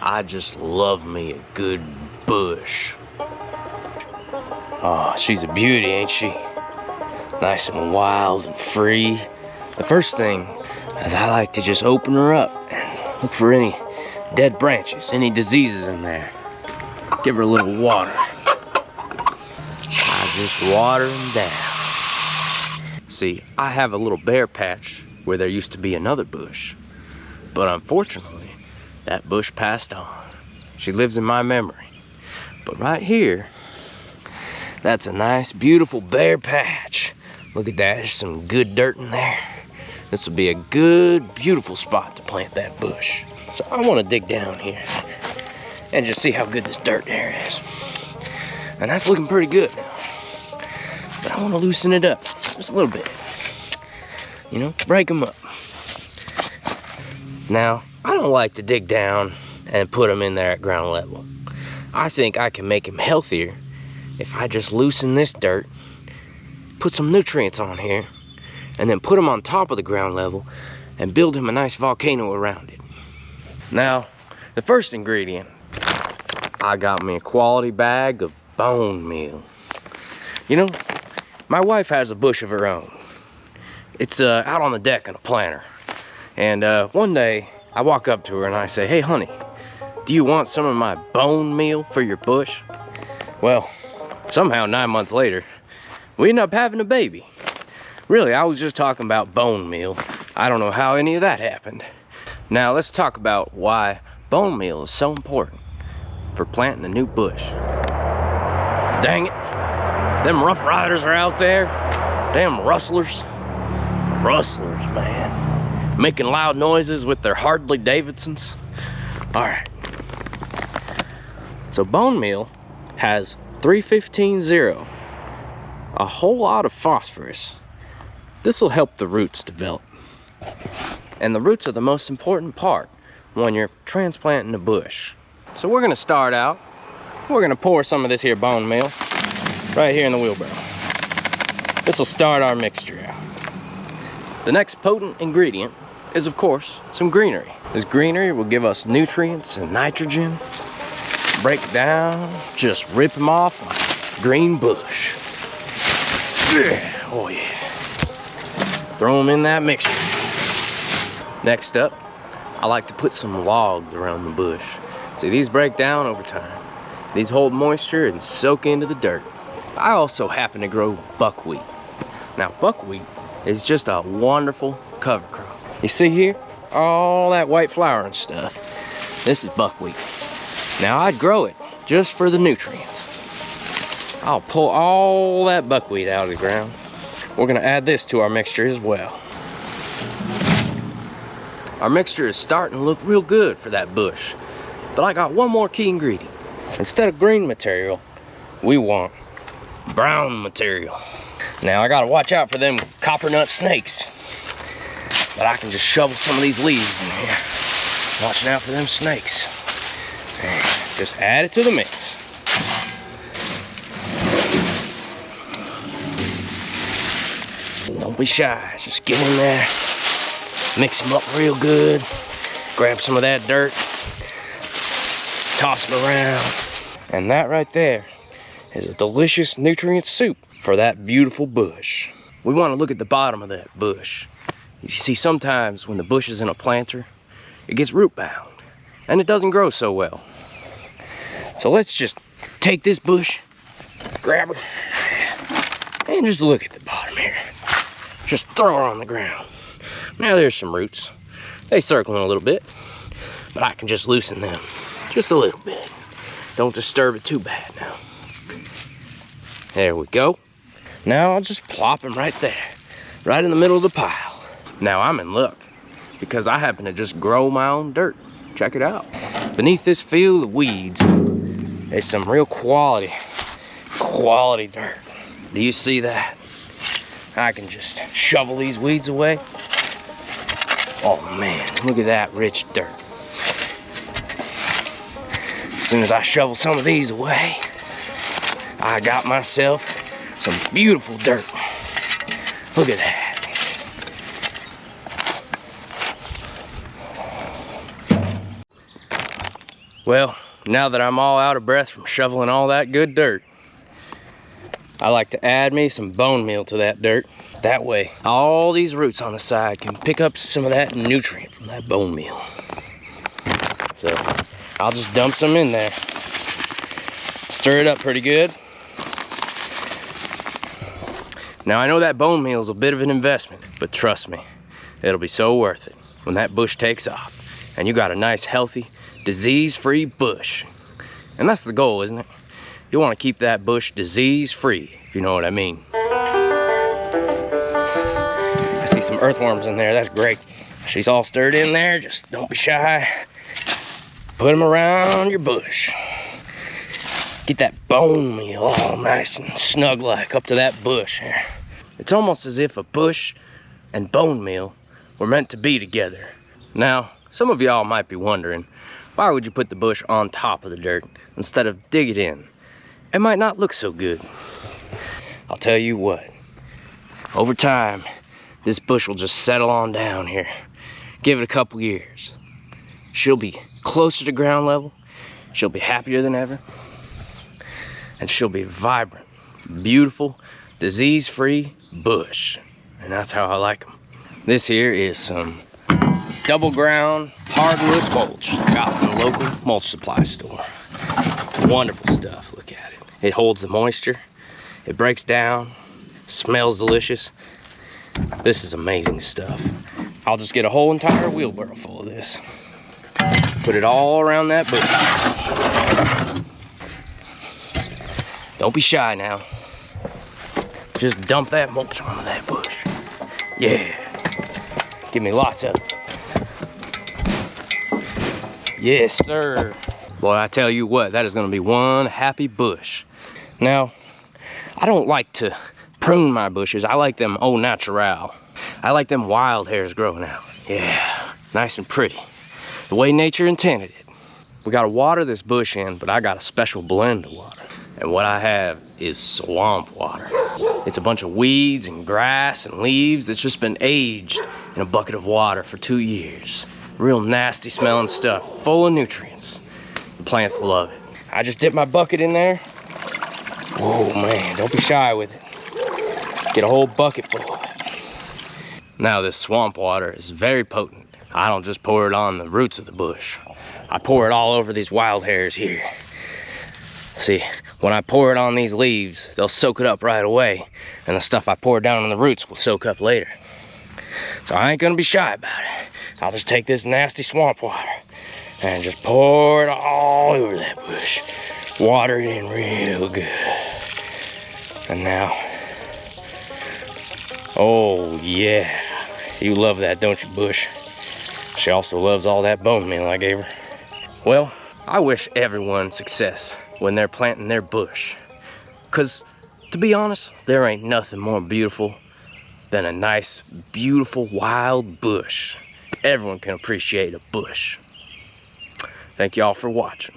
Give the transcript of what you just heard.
I just love me a good bush. Oh, she's a beauty, ain't she? Nice and wild and free. The first thing is I like to just open her up and look for any dead branches, any diseases in there. Give her a little water. I just water them down. See, I have a little bare patch where there used to be another bush, but unfortunately, that bush passed on. She lives in my memory. But right here, that's a nice, beautiful bare patch. Look at that, there's some good dirt in there. This will be a good, beautiful spot to plant that bush. So I want to dig down here and just see how good this dirt there is. And that's looking pretty good now. But I want to loosen it up just a little bit. You know, break them up. Now, I don't like to dig down and put them in there at ground level. I think I can make them healthier if I just loosen this dirt, put some nutrients on here, and then put them on top of the ground level and build him a nice volcano around it. Now, the first ingredient, I got me a quality bag of bone meal. You know, my wife has a bush of her own. It's out on the deck in a planter. And one day, I walk up to her and I say, "Hey honey, do you want some of my bone meal for your bush?" Well, somehow 9 months later, we ended up having a baby. Really, I was just talking about bone meal. I don't know how any of that happened. Now let's talk about why bone meal is so important for planting a new bush. Dang it, them Rough Riders are out there. Damn rustlers. Rustlers, man. Making loud noises with their Harley Davidsons. All right. So bone meal has 315-0, a whole lot of phosphorus. This will help the roots develop. And the roots are the most important part when you're transplanting a bush. So we're gonna start out, we're gonna pour some of this here bone meal right here in the wheelbarrow. This will start our mixture out. The next potent ingredient is, of course, some greenery. This greenery will give us nutrients and nitrogen. Break it down, just rip them off like a green bush. Oh yeah. Throw them in that mixture. Next up, I like to put some logs around the bush. See, these break down over time. These hold moisture and soak into the dirt. I also happen to grow buckwheat. Now, buckwheat is just a wonderful cover crop. You see here, all that white flower and stuff. This is buckwheat. Now, I'd grow it just for the nutrients. I'll pull all that buckwheat out of the ground. We're gonna add this to our mixture as well. Our mixture is starting to look real good for that bush, but I got one more key ingredient. Instead of green material, we want brown material. Now I gotta watch out for them copper nut snakes, but I can just shovel some of these leaves in here. Watching out for them snakes. And just add it to the mix. Don't be shy, just get in there, mix them up real good, grab some of that dirt, toss them around, and that right there is a delicious nutrient soup for that beautiful bush. We want to look at the bottom of that bush. You see, sometimes when the bush is in a planter, it gets root bound, and it doesn't grow so well. So let's just take this bush, grab her, and just look at the bottom here. Just throw her on the ground. Now there's some roots. They circling a little bit, but I can just loosen them just a little bit. Don't disturb it too bad now. There we go. Now I'll just plop them right there, right in the middle of the pile. Now I'm in luck because I happen to just grow my own dirt. Check it out. Beneath this field of weeds is some real quality dirt. Do you see that? I can just shovel these weeds away. Oh man, look at that rich dirt. As soon as I shovel some of these away, I got myself some beautiful dirt. Look at that. Well, now that I'm all out of breath from shoveling all that good dirt, I like to add me some bone meal to that dirt. That way, all these roots on the side can pick up some of that nutrient from that bone meal. So, I'll just dump some in there. Stir it up pretty good. Now, I know that bone meal is a bit of an investment, but trust me, it'll be so worth it when that bush takes off and you got a nice, healthy, disease-free bush. And that's the goal, isn't it? You want to keep that bush disease-free, if you know what I mean. I see some earthworms in there. That's great. She's all stirred in there. Just don't be shy. Put them around your bush. Get that bone meal all nice and snug like up to that bush here. It's almost as if a bush and bone meal were meant to be together. Now, some of y'all might be wondering, why would you put the bush on top of the dirt instead of dig it in? It might not look so good. I'll tell you what, over time, this bush will just settle on down here. Give it a couple years. She'll be closer to ground level. She'll be happier than ever. And she'll be vibrant, beautiful, disease-free bush. And that's how I like them. This here is some double ground hardwood mulch I got from the local mulch supply store. Wonderful stuff, look at it. It holds the moisture, it breaks down, smells delicious. This is amazing stuff. I'll just get a whole entire wheelbarrow full of this. Put it all around that bush. Don't be shy now. Just dump that mulch onto that bush. Yeah. Give me lots of it. Yes, sir. Boy, I tell you what, that is gonna be one happy bush. Now, I don't like to prune my bushes. I like them au natural. I like them wild hairs growing out. Yeah, nice and pretty. The way nature intended it. We gotta water this bush in, but I got a special blend of water. And what I have is swamp water. It's a bunch of weeds and grass and leaves that's just been aged in a bucket of water for 2 years. Real nasty smelling stuff, full of nutrients. The plants love it. I just dip my bucket in there. Whoa, man, don't be shy with it. Get a whole bucket full of it. Now this swamp water is very potent. I don't just pour it on the roots of the bush. I pour it all over these wild hairs here. See, when I pour it on these leaves, they'll soak it up right away, and the stuff I pour down on the roots will soak up later. So I ain't gonna be shy about it. I'll just take this nasty swamp water and just pour it all over that bush. Water it in real good. And now, oh yeah, you love that, don't you, bush? She also loves all that bone meal I gave her. Well, I wish everyone success when they're planting their bush. 'Cause to be honest, there ain't nothing more beautiful than a nice, beautiful, wild bush. Everyone can appreciate a bush. Thank y'all for watching.